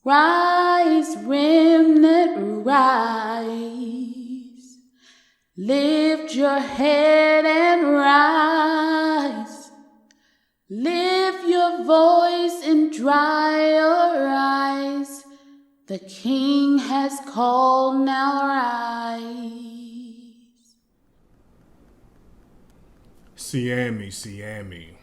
Rise, remnant, rise. Lift your head and rise. Lift your voice and dry your eyes. The King has called, now rise. Siami,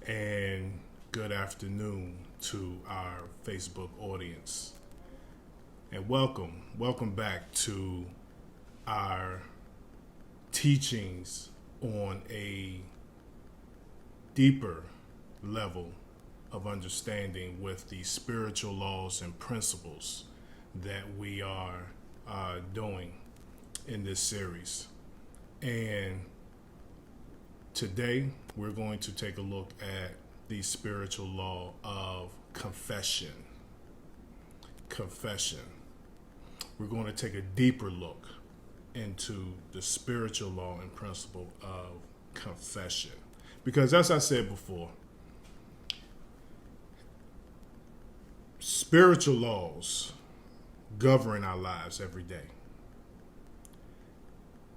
and good afternoon to our Facebook audience. And welcome back to our teachings on a deeper level of understanding with the spiritual laws and principles that we are doing in this series. And today, we're going to take a look at the spiritual law of confession. Confession. We're going to take a deeper look into the spiritual law and principle of confession. Because as I said before, spiritual laws govern our lives every day.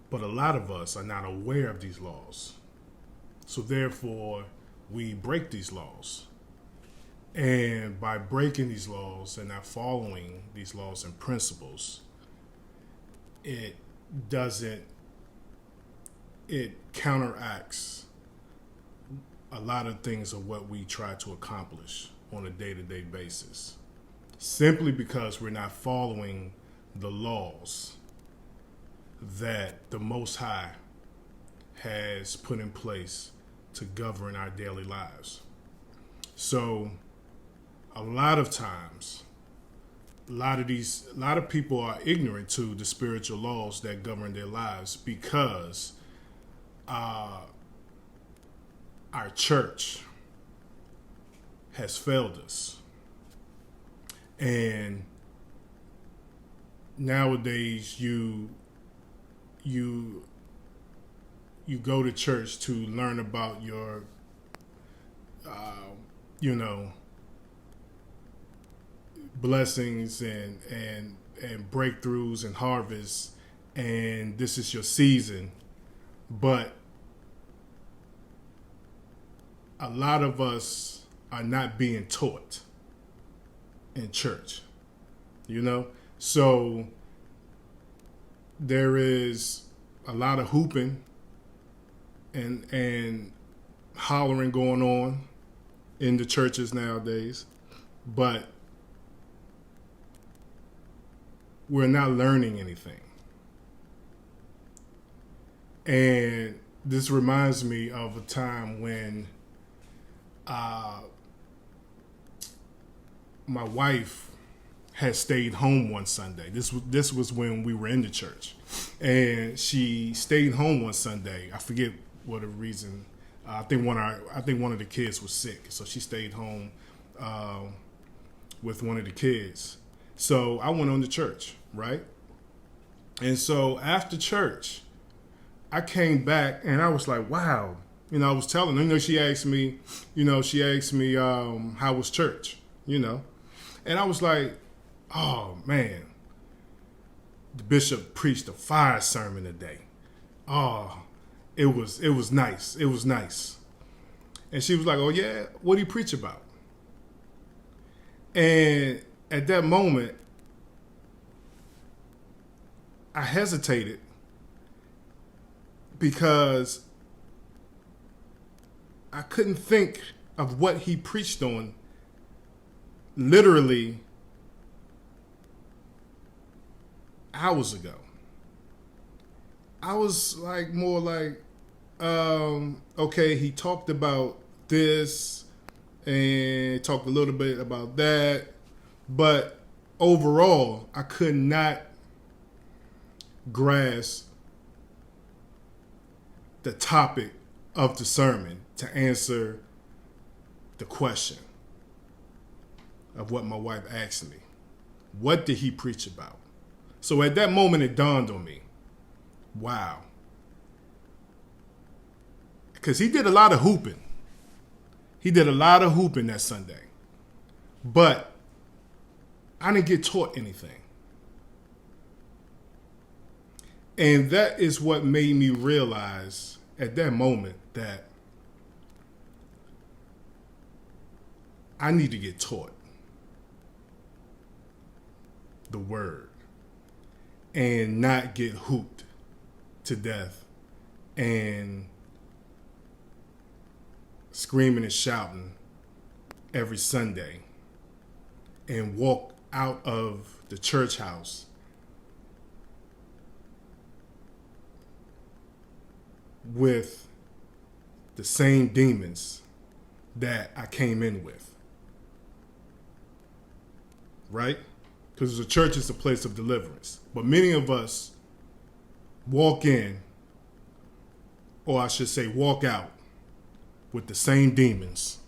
But a lot of us are not aware of these laws. So therefore, we break these laws. And by breaking these laws and not following these laws and principles, it counteracts a lot of things of what we try to accomplish on a day-to-day basis. Simply because we're not following the laws that the Most High has put in place to govern our daily lives. So a lot of times, a lot of people are ignorant to the spiritual laws that govern their lives because our church has failed us. And nowadays you go to church to learn about your, blessings and breakthroughs and harvests, and this is your season. But a lot of us are not being taught in church, So there is a lot of hooping and hollering going on in the churches nowadays, but we're not learning anything. And this reminds me of a time when my wife had stayed home one Sunday. This was when we were in the church, and she stayed home one Sunday. I forget what the reason. I think one of the kids was sick, so she stayed home with one of the kids. So I went on to church, right? And so after church, I came back and I was like, wow. I was telling her, she asked me, how was church, And I was like, oh man, the bishop preached a fire sermon today. Oh, it was nice. It was nice. And she was like, oh yeah, what did he preach about? And at that moment, I hesitated because I couldn't think of what he preached on literally hours ago. I was like more like, okay, he talked about this and talked a little bit about that, but overall, I could not grasp the topic of the sermon to answer the question of what my wife asked me. What did he preach about? So at that moment, it dawned on me, wow. Because he did a lot of hooping. He did a lot of hooping that Sunday. But I didn't get taught anything. And that is what made me realize at that moment that I need to get taught the word and not get hooped to death and screaming and shouting every Sunday and walk out of the church house with the same demons that I came in with. Right? Because the church is a place of deliverance. But many of us walk in, or I should say walk out, with the same demons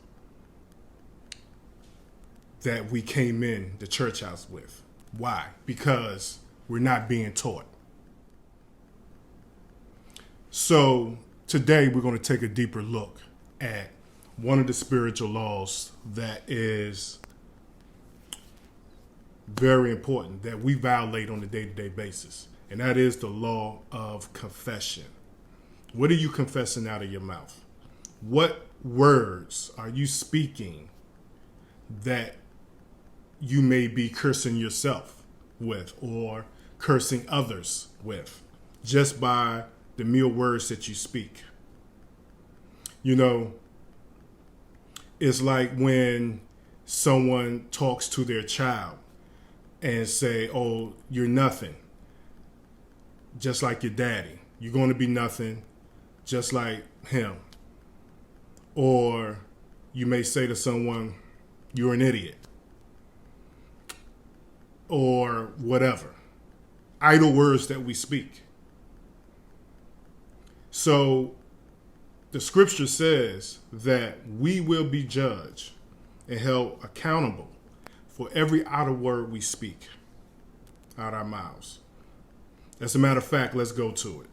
that we came in the church house with. Why? Because we're not being taught. So today we're going to take a deeper look at one of the spiritual laws that is very important that we violate on a day-to-day basis. And that is the law of confession. What are you confessing out of your mouth? What words are you speaking that you may be cursing yourself with or cursing others with just by the mere words that you speak? You know, it's like when someone talks to their child and say, oh, you're nothing, just like your daddy. You're going to be nothing, just like him. Or you may say to someone, you're an idiot. Or whatever. Idle words that we speak. So the scripture says that we will be judged and held accountable for every idle word we speak out our mouths. As a matter of fact, let's go to it.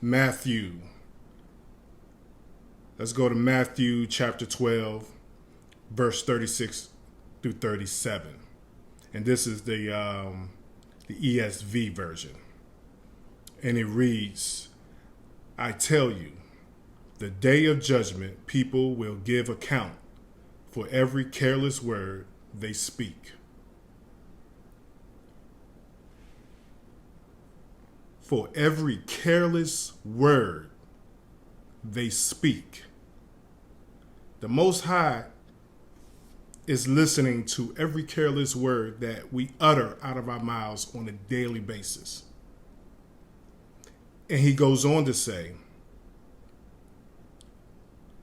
Matthew. Let's go to Matthew chapter 12, verse 36 through 37. And this is the ESV version. And it reads, I tell you, the day of judgment, people will give account for every careless word they speak. For every careless word they speak. The Most High is listening to every careless word that we utter out of our mouths on a daily basis. And he goes on to say,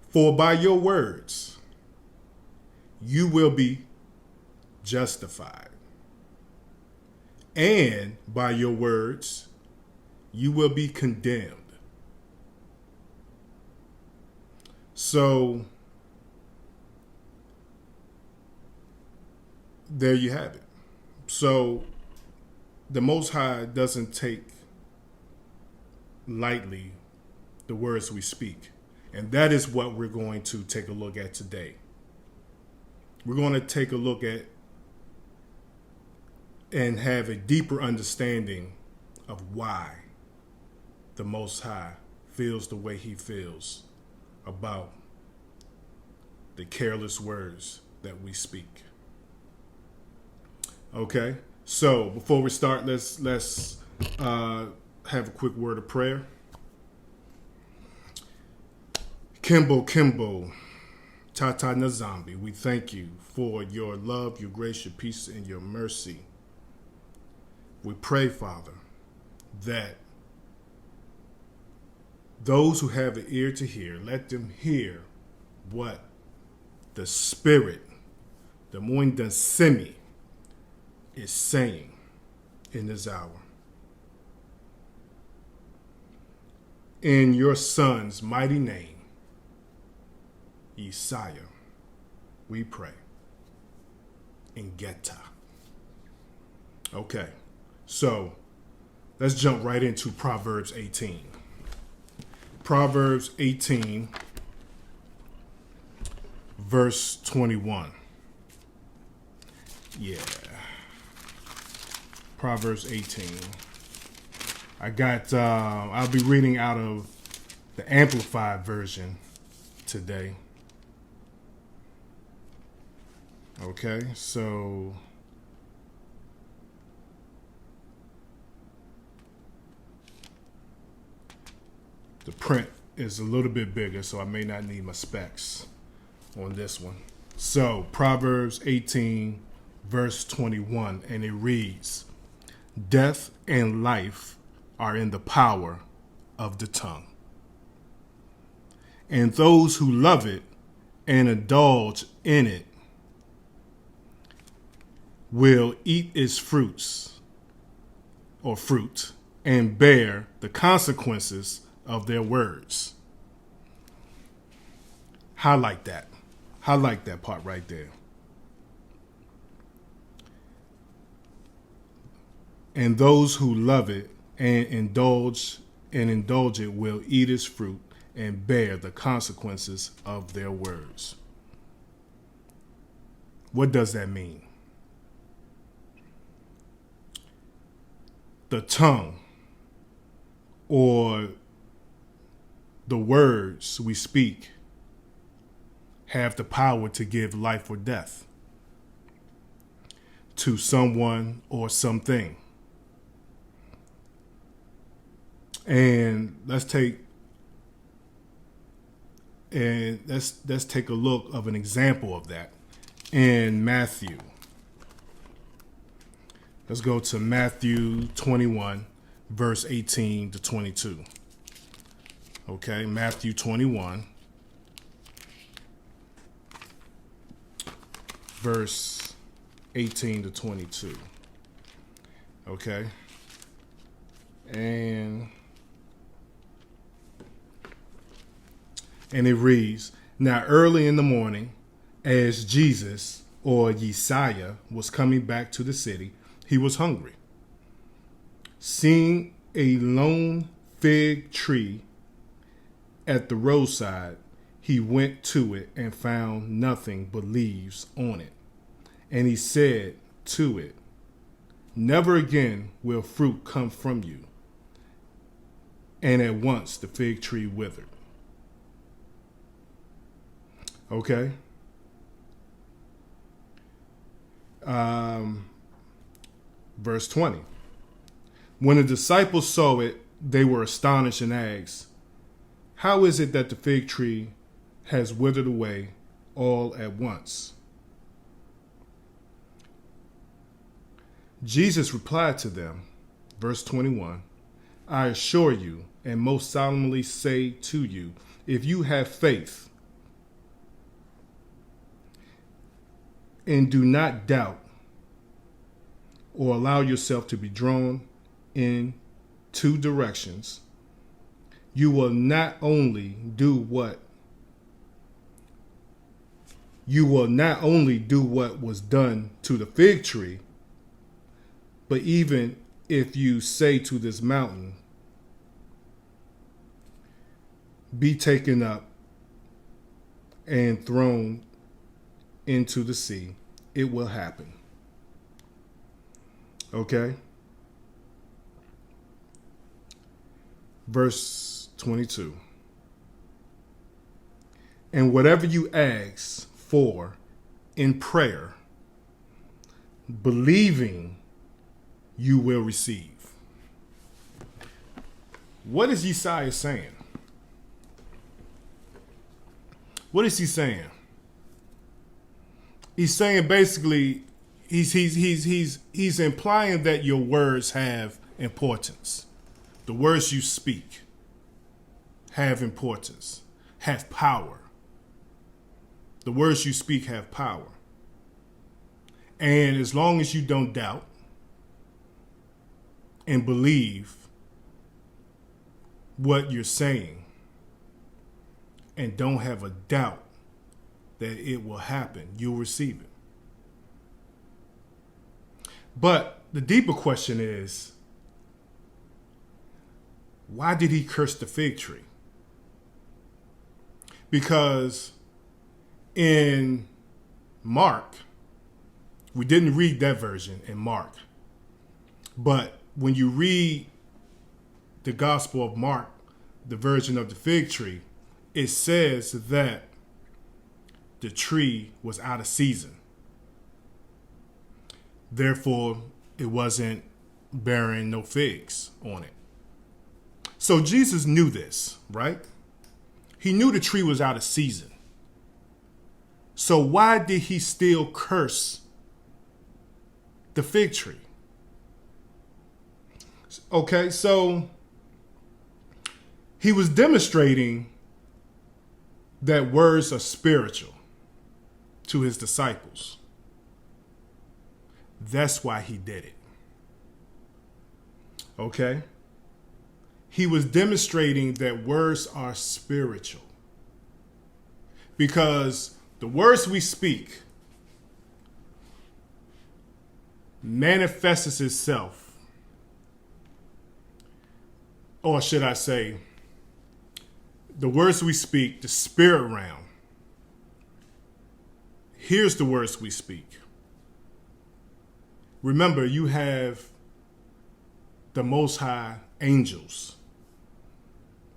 for by your words, you will be justified. And by your words, you will be condemned. So, there you have it. So, the Most High doesn't take lightly the words we speak. And that is what we're going to take a look at today. We're going to take a look at and have a deeper understanding of why the Most High feels the way he feels about the careless words that we speak. Okay, so before we start, let's have a quick word of prayer. Kimbo, Tata Nazambi, we thank you for your love, your grace, your peace, and your mercy. We pray, Father, that those who have an ear to hear, let them hear what the Spirit, the Muindan Semi, is saying in this hour. In your Son's mighty name, Yesaya, we pray. In Geta. Okay, so let's jump right into Proverbs 18. Proverbs 18, verse 21. Yeah. Proverbs 18. I got, I'll be reading out of the Amplified version today. Okay, so the print is a little bit bigger, so I may not need my specs on this one. So, Proverbs 18, verse 21, and it reads, "Death and life are in the power of the tongue, and those who love it and indulge in it will eat its fruits or fruit and bear the consequences of their words." Highlight that. Highlight that part right there. And those who love it and indulge it will eat its fruit and bear the consequences of their words. What does that mean? The tongue, or the words we speak, have the power to give life or death to someone or something. And let's take a look of an example of that in Matthew. Let's go to Matthew 21, verse 18 to 22. Okay, Matthew 21, verse 18 to 22. Okay. And it reads, "Now early in the morning, as Jesus, or Yesiah, was coming back to the city, he was hungry. Seeing a lone fig tree at the roadside, he went to it and found nothing but leaves on it. And he said to it, 'Never again will fruit come from you.' And at once the fig tree withered." Okay. Verse 20. "When the disciples saw it, they were astonished and asked, 'How is it that the fig tree has withered away all at once?' Jesus replied to them, verse 21, 'I assure you and most solemnly say to you, if you have faith and do not doubt or allow yourself to be drawn in two directions, you will not only do what was done to the fig tree, but even if you say to this mountain, be taken up and thrown into the sea, it will happen." Okay? Verse 22. "And whatever you ask for in prayer, believing, you will receive." What is Yesiah saying? What is he saying? He's saying basically, he's implying that your words have importance. The words you speak have importance, have power. The words you speak have power. And as long as you don't doubt and believe what you're saying and don't have a doubt that it will happen, you'll receive it. But the deeper question is, why did he curse the fig tree? Because in Mark We didn't read that version in Mark. But when you read the Gospel of Mark, the version of the fig tree, it says that the tree was out of season. Therefore, it wasn't bearing no figs on it. So Jesus knew this, right? He knew the tree was out of season. So why did he still curse the fig tree? Okay, so he was demonstrating that words are spiritual to his disciples. That's why he did it. Okay? He was demonstrating that words are spiritual. Because the words we speak manifests itself, or should I say, the words we speak, the spirit realm, here's the words we speak. Remember, you have the Most High angels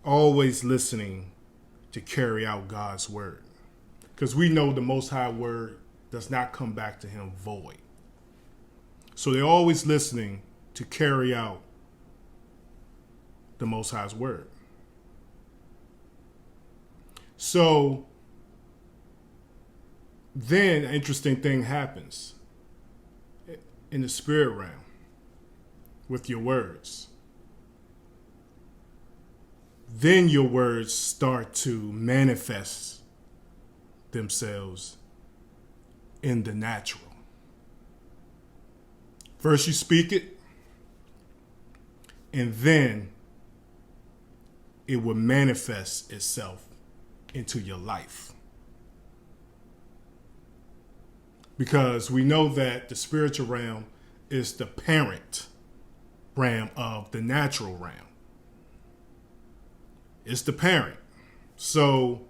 always listening to carry out God's word. Because we know the Most High word does not come back to him void. So they're always listening to carry out the Most High's word. So then an interesting thing happens in the spirit realm with your words. Then your words start to manifest themselves in the natural. First you speak it, and then it will manifest itself into your life. Because we know that the spiritual realm is the parent realm of the natural realm. It's the parent. So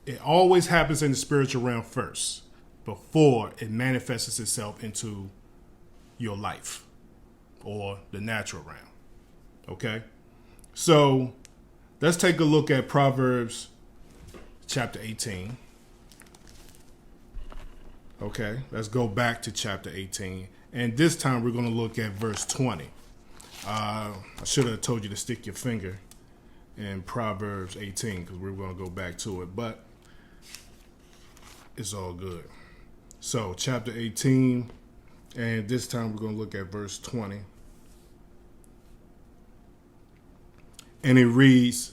it always happens in the spiritual realm first before it manifests itself into your life or the natural realm. Okay? So let's take a look at Proverbs chapter 18. Okay, let's go back to chapter 18. And this time we're going to look at verse 20. I should have told you to stick your finger in Proverbs 18 because we're going to go back to it. But it's all good. So chapter 18, and this time we're going to look at verse 20. And it reads,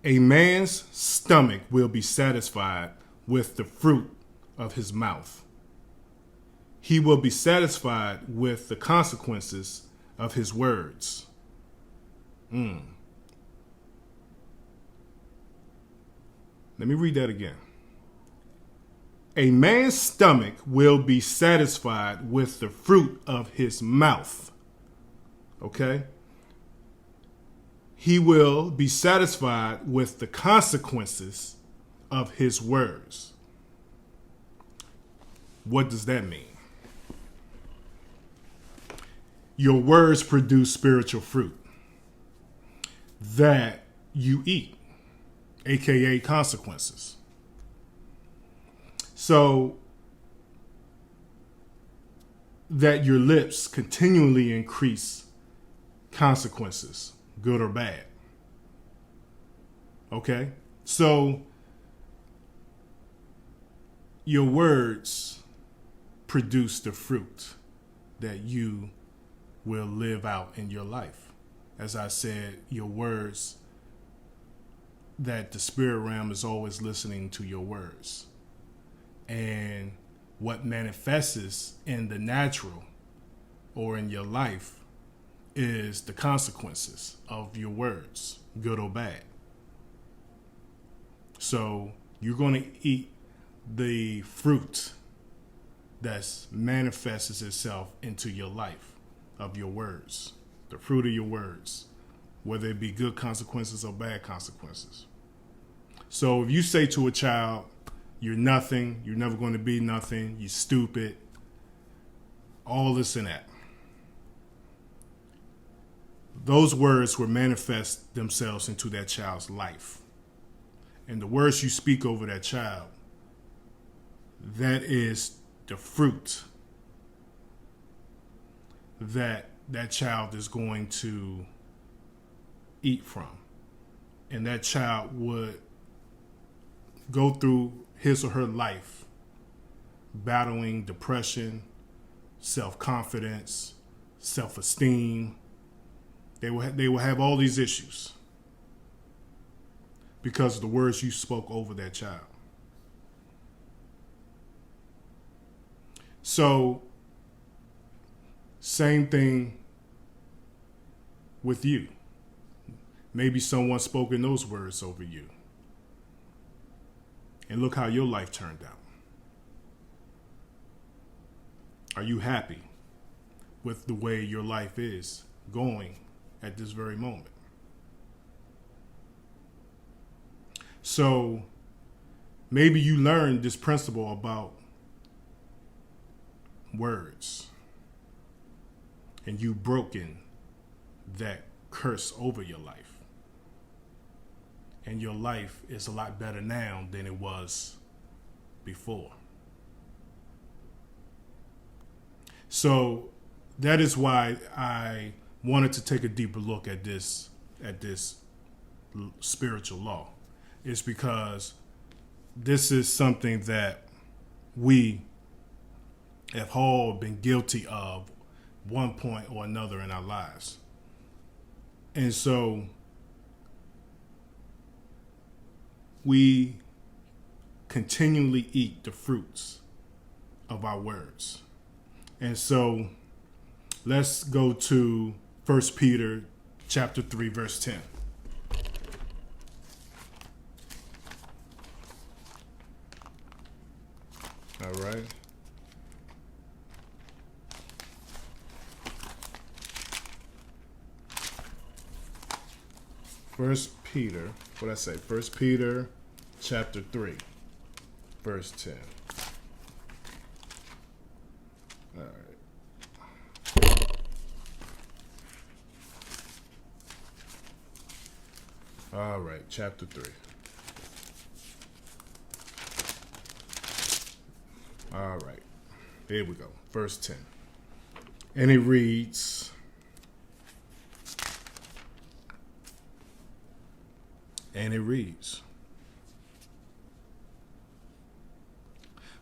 "A man's stomach will be satisfied with the fruit of his mouth. He will be satisfied with the consequences of his words." Let me read that again. A man's stomach will be satisfied with the fruit of his mouth. Okay? He will be satisfied with the consequences of his words. What does that mean? Your words produce spiritual fruit that you eat, aka consequences. So that your lips continually increase consequences, good or bad. Okay? So your words produce the fruit that you will live out in your life. As I said, your words, that the spirit realm is always listening to your words. And what manifests in the natural or in your life is the consequences of your words, good or bad. So you're going to eat the fruit that manifests itself into your life of your words, the fruit of your words, whether it be good consequences or bad consequences. So if you say to a child, "You're nothing, you're never going to be nothing, you're stupid," all this and that. Those words will manifest themselves into that child's life. And the words you speak over that child, that is the fruit that that child is going to eat from. And that child would go through his or her life battling depression, self-confidence, self-esteem. They will have all these issues because of the words you spoke over that child. So, same thing with you. Maybe someone spoken those words over you. And look how your life turned out. Are you happy with the way your life is going at this very moment? So maybe you learned this principle about words and you've broken that curse over your life. And your life is a lot better now than it was before. So that is why I wanted to take a deeper look at this spiritual law. It's because this is something that we have all been guilty of one point or another in our lives. And so we continually eat the fruits of our words. And so let's go to 1 Peter chapter 3, verse 10. All right. First Peter, what did I say? 1 Peter chapter 3, verse 10. All right. All right, chapter 3. All right, here we go, verse 10. And it reads,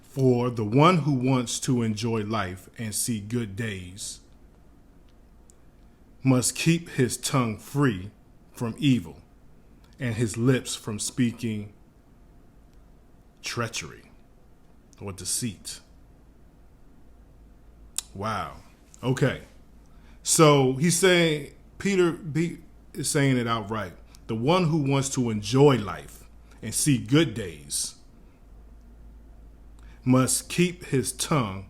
for the one who wants to enjoy life and see good days must keep his tongue free from evil and his lips from speaking treachery or deceit. Wow. Okay. So he's saying, Peter is saying it outright. The one who wants to enjoy life and see good days must keep his tongue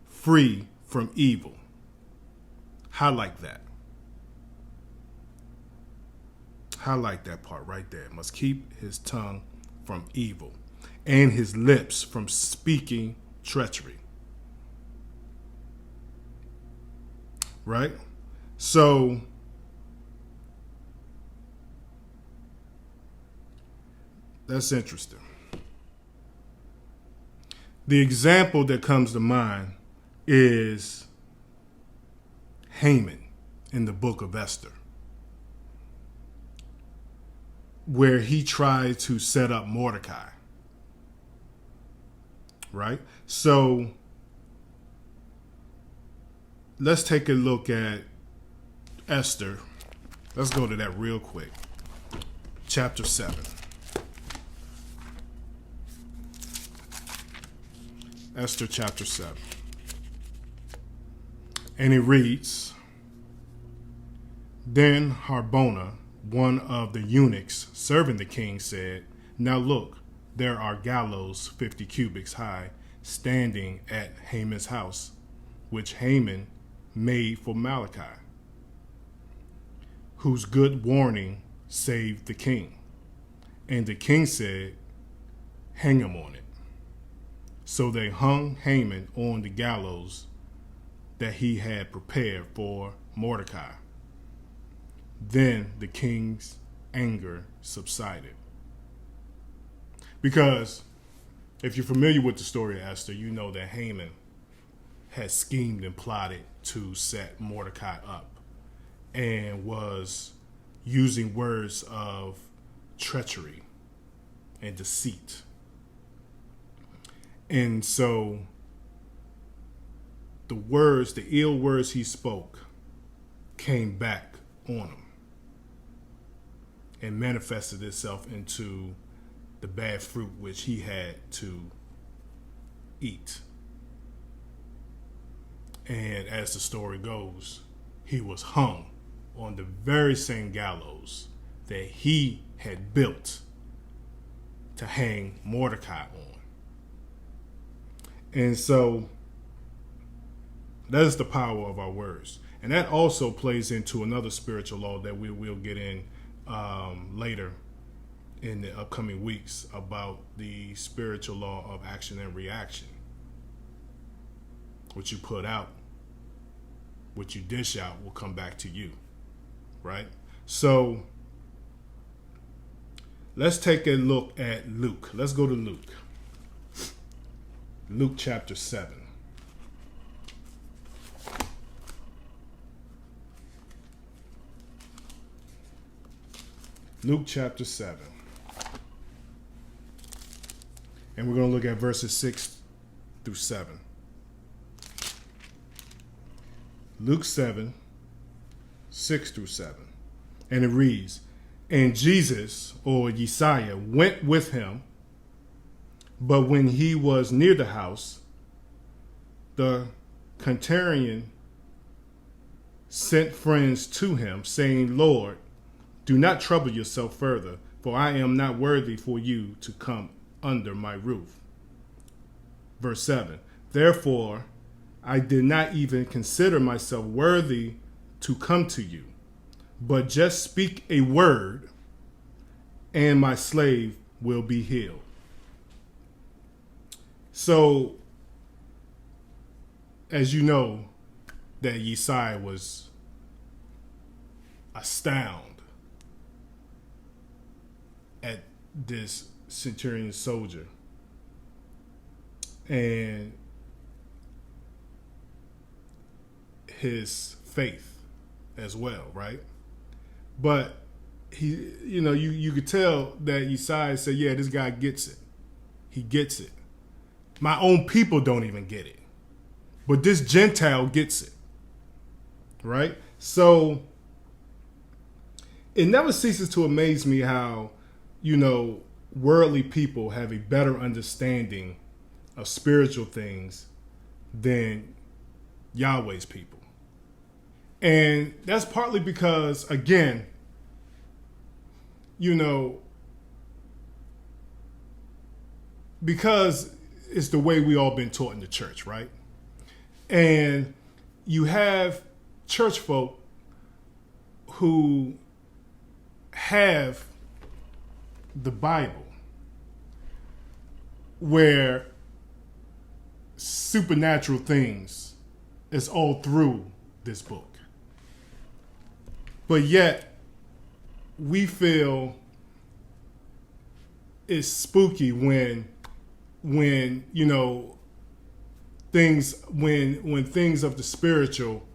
free from evil. Highlight that. Highlight that part right there. Must keep his tongue from evil and his lips from speaking treachery. Right? So that's interesting. The example that comes to mind is Haman in the book of Esther, where he tried to set up Mordecai. Right? So let's take a look at Esther. Let's go to that real quick. Chapter 7. Esther chapter 7. And it reads, then Harbona, one of the eunuchs serving the king, said, now look, there are gallows 50 cubits high standing at Haman's house, which Haman made for Mordecai, whose good warning saved the king. And the king said, hang him on it. So they hung Haman on the gallows that he had prepared for Mordecai. Then the king's anger subsided. Because if you're familiar with the story of Esther, you know that Haman had schemed and plotted to set Mordecai up and was using words of treachery and deceit. And so the ill words he spoke came back on him and manifested itself into the bad fruit which he had to eat. And as the story goes, he was hung on the very same gallows that he had built to hang Mordecai on. And so that is the power of our words. And that also plays into another spiritual law that we will get in later in the upcoming weeks about the spiritual law of action and reaction. What you put out, what you dish out will come back to you, right? So let's take a look at Luke. Let's go to Luke. Luke chapter 7. Luke chapter 7. And we're going to look at verses 6 through 7. Luke 7, 6 through 7. And it reads, And Jesus, or Yesiah, went with him, but when he was near the house, the centurion sent friends to him, saying, Lord, do not trouble yourself further, for I am not worthy for you to come under my roof. Verse 7. Therefore, I did not even consider myself worthy to come to you, but just speak a word, and my slave will be healed. So, as you know, that Yesiah was astounded at this centurion soldier. And his faith as well, right? But he, you could tell that Yesiah said, yeah, this guy gets it. He gets it. My own people don't even get it. But this Gentile gets it. Right? So it never ceases to amaze me how, worldly people have a better understanding of spiritual things than Yahweh's people. And that's partly because, again, because it's the way we all been taught in the church, right? And you have church folk who have the Bible where supernatural things is all through this book. But yet, we feel it's spooky when things of the spiritual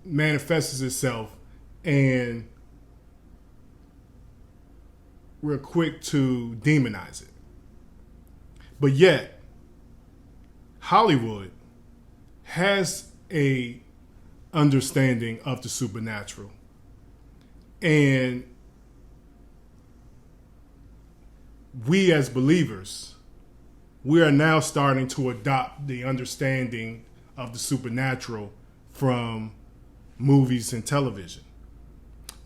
manifests itself, and we're quick to demonize it. But yet, Hollywood has a understanding of the supernatural, and we as believers, we are now starting to adopt the understanding of the supernatural from movies and television.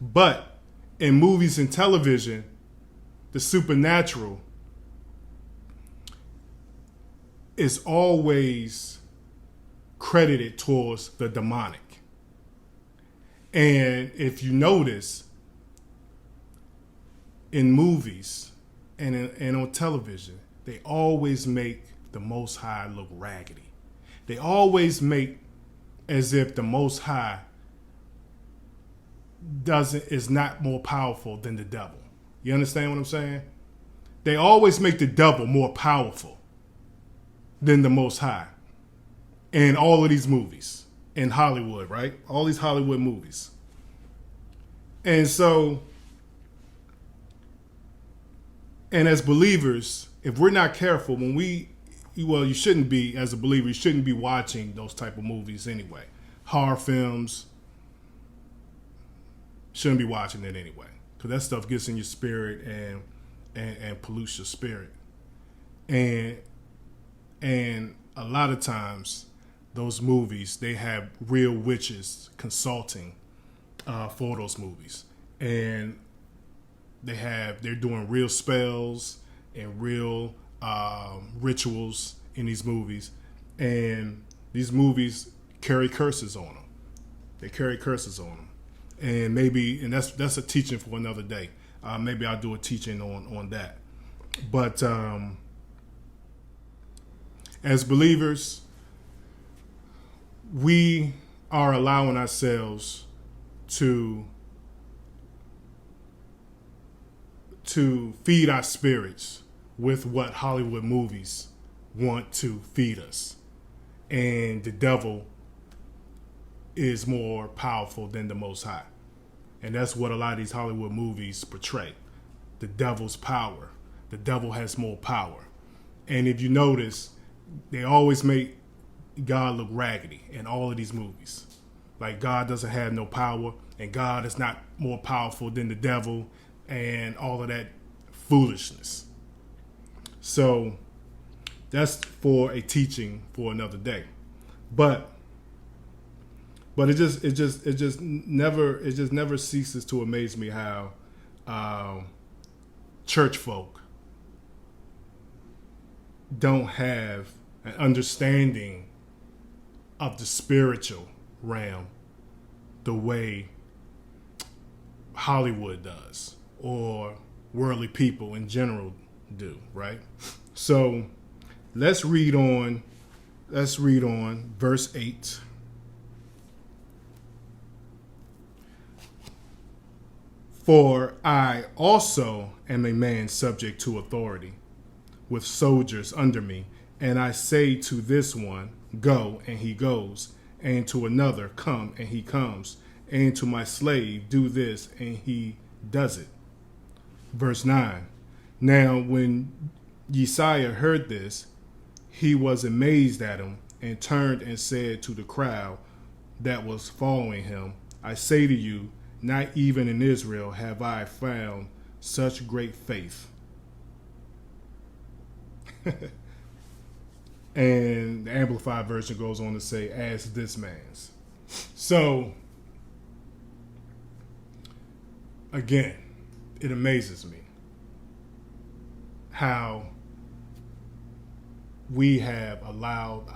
But in movies and television, the supernatural is always credited towards the demonic. And if you notice, in movies and on television, they always make the Most High look raggedy. They always make as if the Most High is not more powerful than the devil. You understand what I'm saying? They always make the devil more powerful than the Most High in all of these movies in Hollywood, right? All these Hollywood movies. And so, and as believers, if we're not careful, you shouldn't be, as a believer, you shouldn't be watching those type of movies anyway. Horror films, shouldn't be watching it anyway, because that stuff gets in your spirit and pollutes your spirit. And a lot of times, those movies, they have real witches consulting for those movies, and they're doing real spells and real rituals in these movies, and these movies carry curses on them. They carry curses on them. And that's a teaching for another day. Maybe I'll do a teaching on that. But as believers, we are allowing ourselves to feed our spirits with what Hollywood movies want to feed us. And the devil is more powerful than the Most High. And that's what a lot of these Hollywood movies portray. The devil's power. The devil has more power. And if you notice, they always make God look raggedy in all of these movies. Like God doesn't have no power, and God is not more powerful than the devil, and all of that foolishness. So that's for a teaching for another day. But it just never ceases to amaze me how church folk don't have an understanding of the spiritual realm the way Hollywood does, or worldly people in general do, right? So let's read on verse 8. For I also am a man subject to authority, with soldiers under me, and I say to this one, go, and he goes, and to another, come, and he comes, and to my slave, do this, and he does it. Verse 9. Now when Yesiah heard this, he was amazed at him, and turned and said to the crowd that was following him, I say to you, not even in Israel have I found such great faith. And the Amplified version goes on to say, as this man's. So, again, it amazes me how we have allowed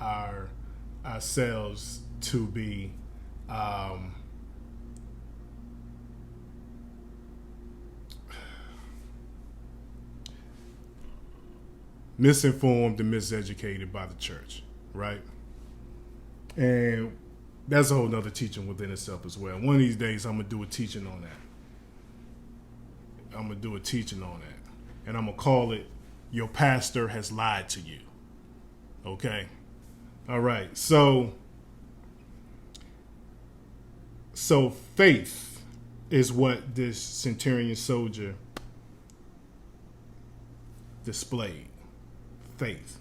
ourselves to be misinformed and miseducated by the church, right? And that's a whole nother teaching within itself as well. One of these days, I'm going to do a teaching on that. And I'm going to call it, Your Pastor Has Lied to You. Okay? All right. So faith is what this centurion soldier displayed. Faith.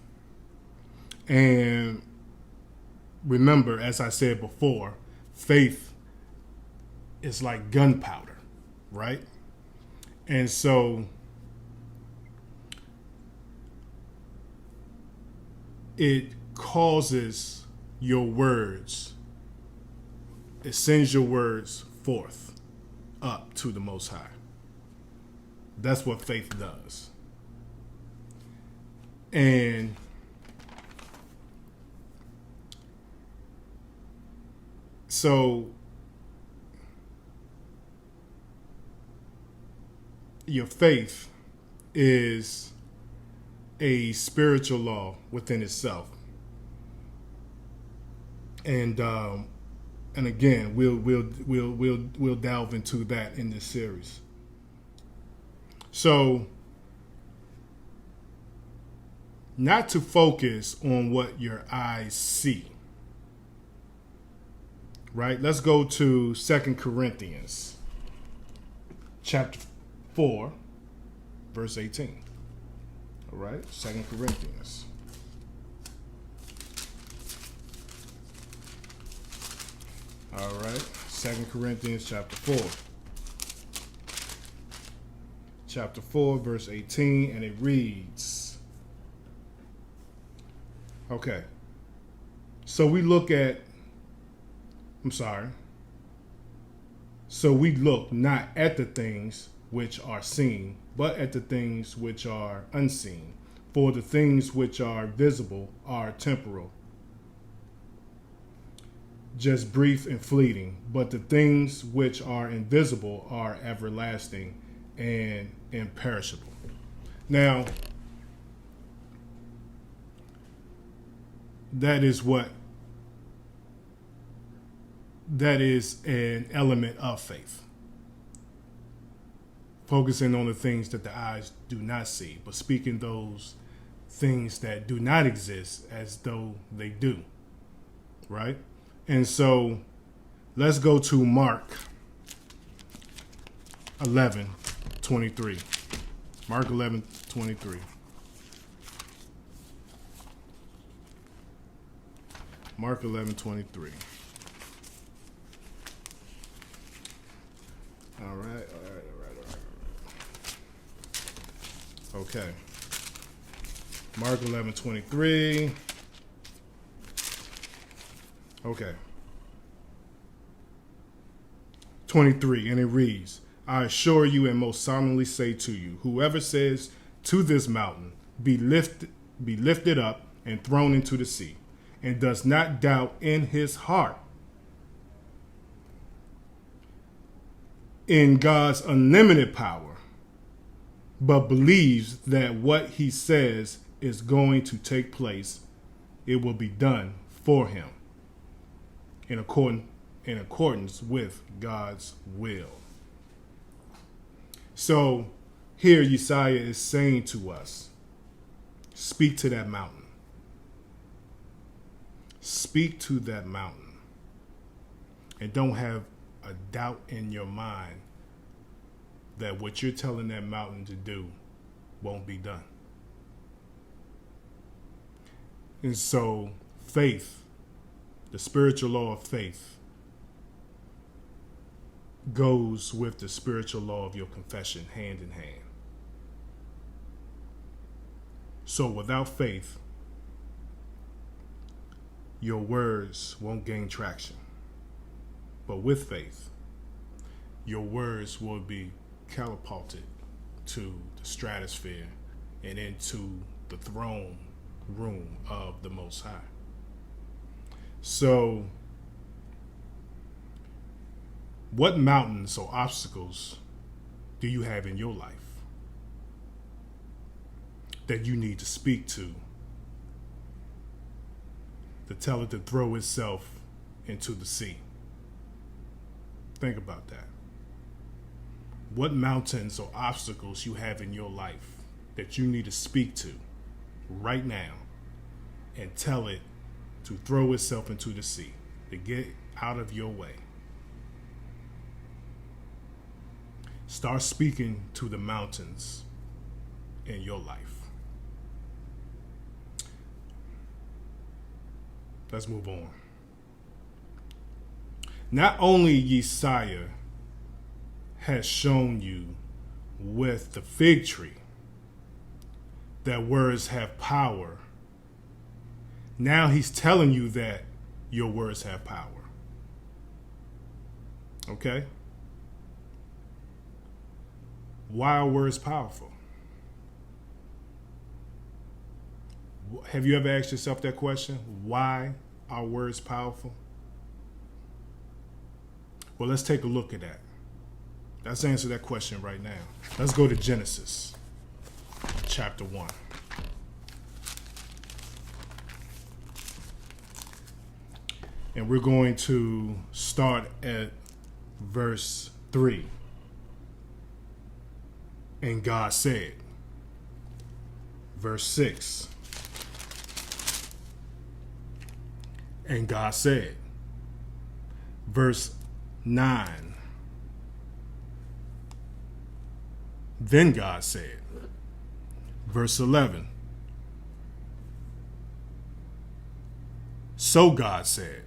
And remember, as I said before, faith is like gunpowder, right? And so it causes your words, it sends your words forth up to the Most High. That's what faith does. And so your faith is a spiritual law within itself. And again, we'll delve into that in this series. So, not to focus on what your eyes see. Right? Let's go to 2 Corinthians chapter 4, verse 18. All right? 2 Corinthians. All right? 2 Corinthians chapter 4. Chapter 4, verse 18, and it reads. Okay. So we look not at the things which are seen, but at the things which are unseen. For the things which are visible are temporal, just brief and fleeting, but the things which are invisible are everlasting and imperishable. Now, that is an element of faith. Focusing on the things that the eyes do not see, but speaking those things that do not exist as though they do. Right? And so let's go to Mark 11:23. Mark 11:23. Mark 11:23. All right. Okay. Mark 11:23. Okay. 23, and it reads, I assure you and most solemnly say to you, whoever says to this mountain, be lifted up and thrown into the sea, and does not doubt in his heart in God's unlimited power, but believes that what he says is going to take place, it will be done for him in accordance with God's will. So here Yesaiah is saying to us, speak to that mountain. Speak to that mountain. And don't have a doubt in your mind that what you're telling that mountain to do won't be done. And so faith, the spiritual law of faith, goes with the spiritual law of your confession hand in hand. So without faith, your words won't gain traction. But with faith, your words will be catapulted to the stratosphere and into the throne room of the Most High. So, what mountains or obstacles do you have in your life that you need to speak to tell it to throw itself into the sea? Think about that. What mountains or obstacles you have in your life that you need to speak to right now and tell it to throw itself into the sea, to get out of your way. Start speaking to the mountains in your life. Let's move on. Not only Yesaiah has shown you with the fig tree that words have power, now he's telling you that your words have power. Okay? Why are words powerful? Have you ever asked yourself that question? Why are words powerful? Well, let's take a look at that. Let's answer that question right now. Let's go to Genesis. chapter 1. And we're going to start at verse 3. And God said. Verse 6. And God said. Verse 9. Then God said. Verse 11. So God said.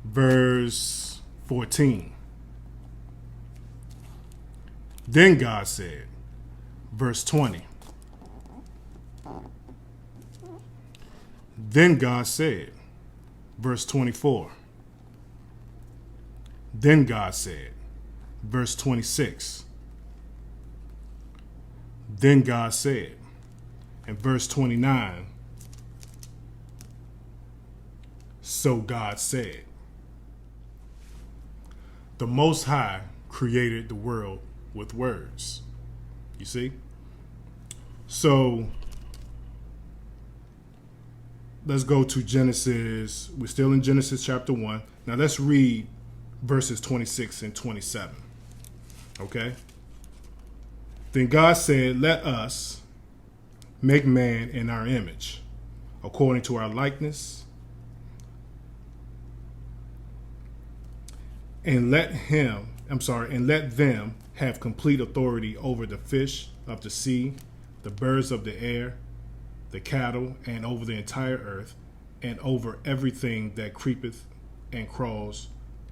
Verse 14. Then God said. Verse 20. Then God said. Verse 24. Then God said. Verse 26. Then God said. And verse 29. So God said. The Most High created the world with words. You see? So let's go to Genesis. We're still in Genesis chapter 1. Now let's read verses 26 and 27. Okay? Then God said, let us make man in our image, according to our likeness, and let them have complete authority over the fish of the sea, the birds of the air, the cattle, and over the entire earth, and over everything that creepeth and crawls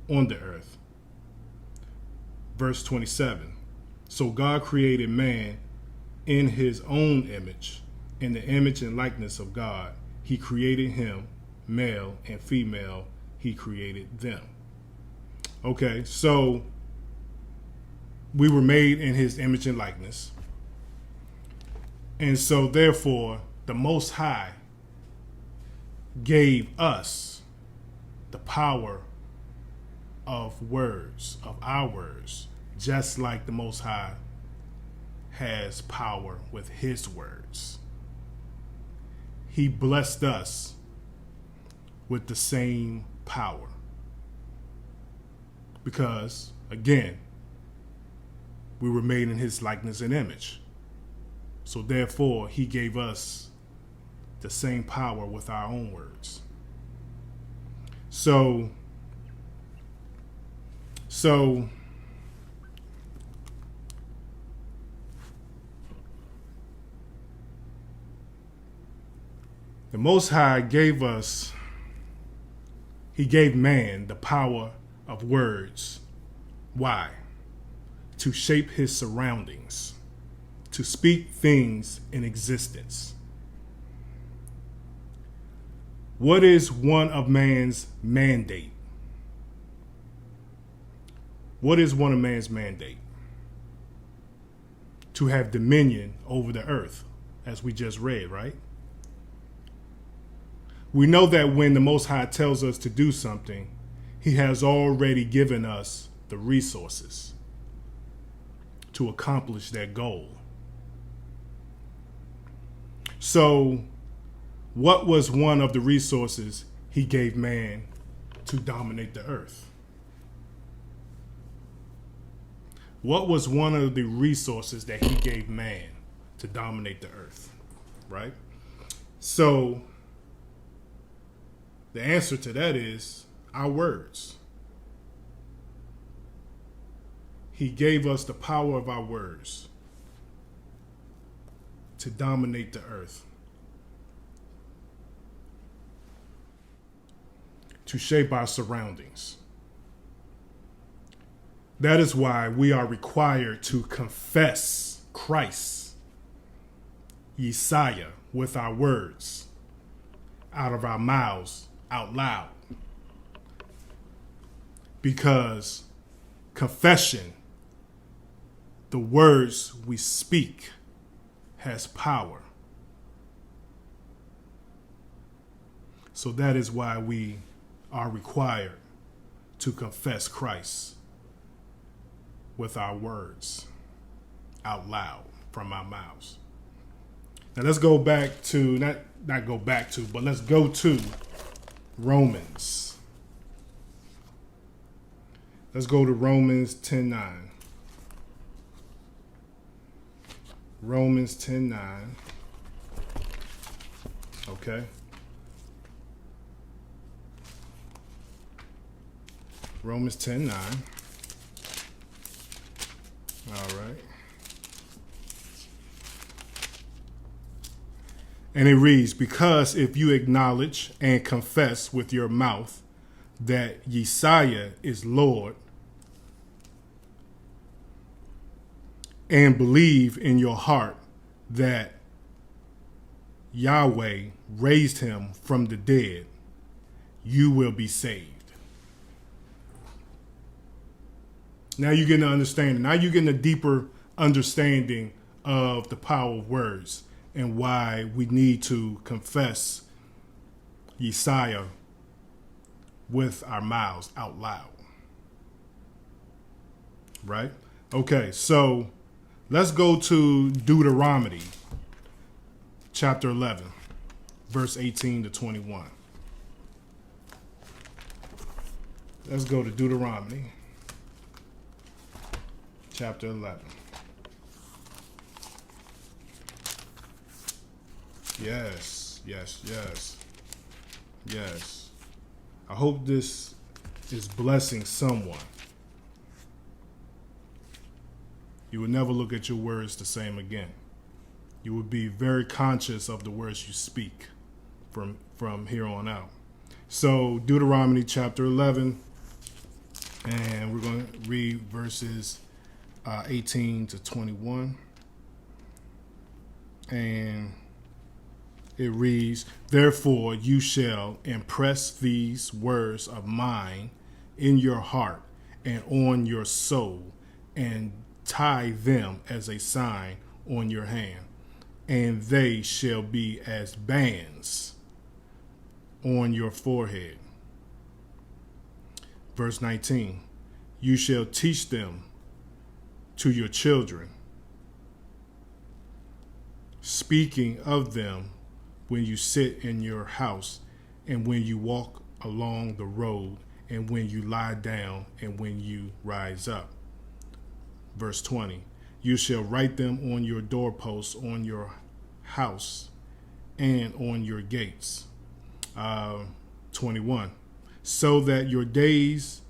on the earth. Verse 27. So God created man in his own image. In the image and likeness of God, he created him, male and female, he created them. Okay, so we were made in his image and likeness. And so therefore, the Most High gave us the power of words, of our words, just like the Most High has power with his words. He blessed us with the same power. Because, again, we were made in his likeness and image. So therefore, he gave us the same power with our own words. So the Most High gave man the power of words. Why? To shape his surroundings, to speak things in existence. What is one of man's mandate? What is one of man's mandate? To have dominion over the earth, as we just read, right? We know that when the Most High tells us to do something, he has already given us the resources to accomplish that goal. So, what was one of the resources he gave man to dominate the earth? What was one of the resources that he gave man to dominate the earth? Right? So, the answer to that is our words. He gave us the power of our words to dominate the earth, to shape our surroundings. That is why we are required to confess Christ, Yeshua, with our words, out of our mouths, out loud. Because confession, the words we speak, has power. So that is why we are required to confess Christ with our words out loud from our mouths. Now let's go back to, not go back to, but let's go to Romans. Let's go to Romans 10:9. Romans 10:9. Okay. Romans 10:9. All right. And it reads, because if you acknowledge and confess with your mouth that Yeshua is Lord, and believe in your heart that Yahweh raised him from the dead, you will be saved. Now you're getting an understanding. Now you're getting a deeper understanding of the power of words and why we need to confess Yeshua with our mouths out loud. Right? Okay, so let's go to Deuteronomy chapter 11, verse 18 to 21. Let's go to Deuteronomy chapter 11. Yes, yes, yes, yes. I hope this is blessing someone. You will never look at your words the same again. You will be very conscious of the words you speak from here on out. So Deuteronomy chapter 11, and we're going to read verses 18 to 21. And it reads, therefore you shall impress these words of mine in your heart and on your soul, and tie them as a sign on your hand, and they shall be as bands on your forehead. Verse 19, you shall teach them to your children, speaking of them when you sit in your house, and when you walk along the road, and when you lie down, and when you rise up. Verse 20, you shall write them on your doorposts, on your house, and on your gates. 21, so that your days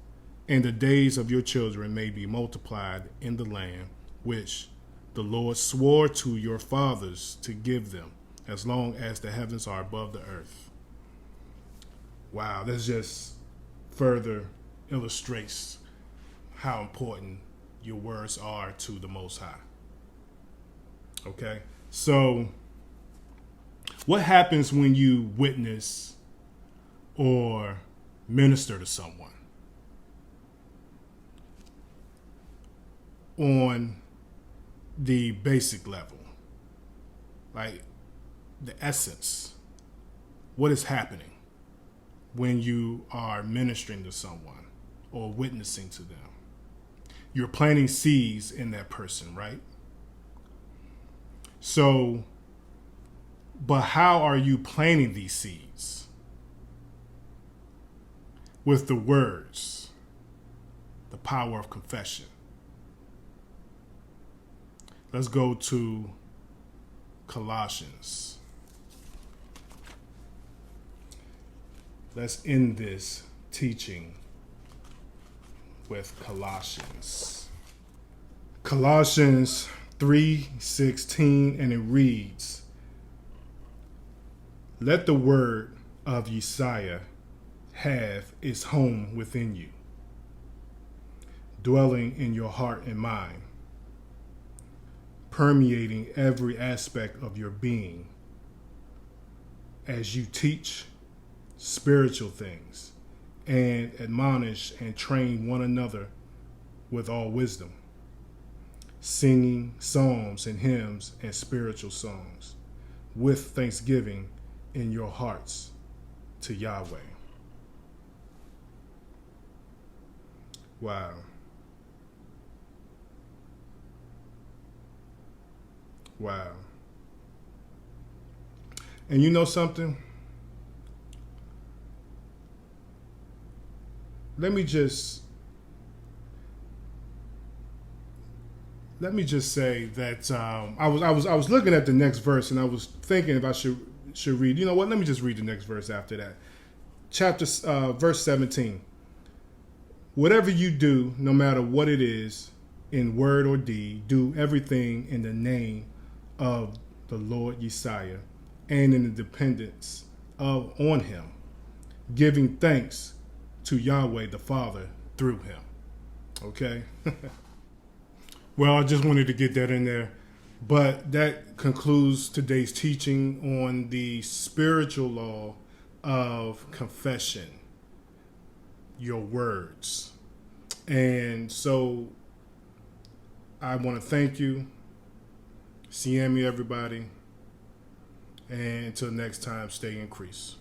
and the days of your children may be multiplied in the land which the Lord swore to your fathers to give them, as long as the heavens are above the earth. Wow, this just further illustrates how important your words are to the Most High. Okay, so what happens when you witness or minister to someone? On the basic level, like the essence, what is happening when you are ministering to someone or witnessing to them? You're planting seeds in that person, right? So, but how are you planting these seeds? With the words, the power of confession. Let's go to Colossians. Let's end this teaching with Colossians. Colossians 3:16, and it reads, let the word of Yeshua have its home within you, dwelling in your heart and mind, permeating every aspect of your being as you teach spiritual things and admonish and train one another with all wisdom, singing psalms and hymns and spiritual songs with thanksgiving in your hearts to Yahweh. Wow. Wow. And you know something? Let me just say that I was looking at the next verse, and I was thinking if I should read. You know what? Let me just read the next verse after that. Verse 17. Whatever you do, no matter what it is, in word or deed, do everything in the name of the Lord Yeshua and in the dependence on him, giving thanks to Yahweh the Father through him. Okay? Well, I just wanted to get that in there. But that concludes today's teaching on the spiritual law of confession, your words. And so I want to thank you. See you, everybody. And until next time, stay increased.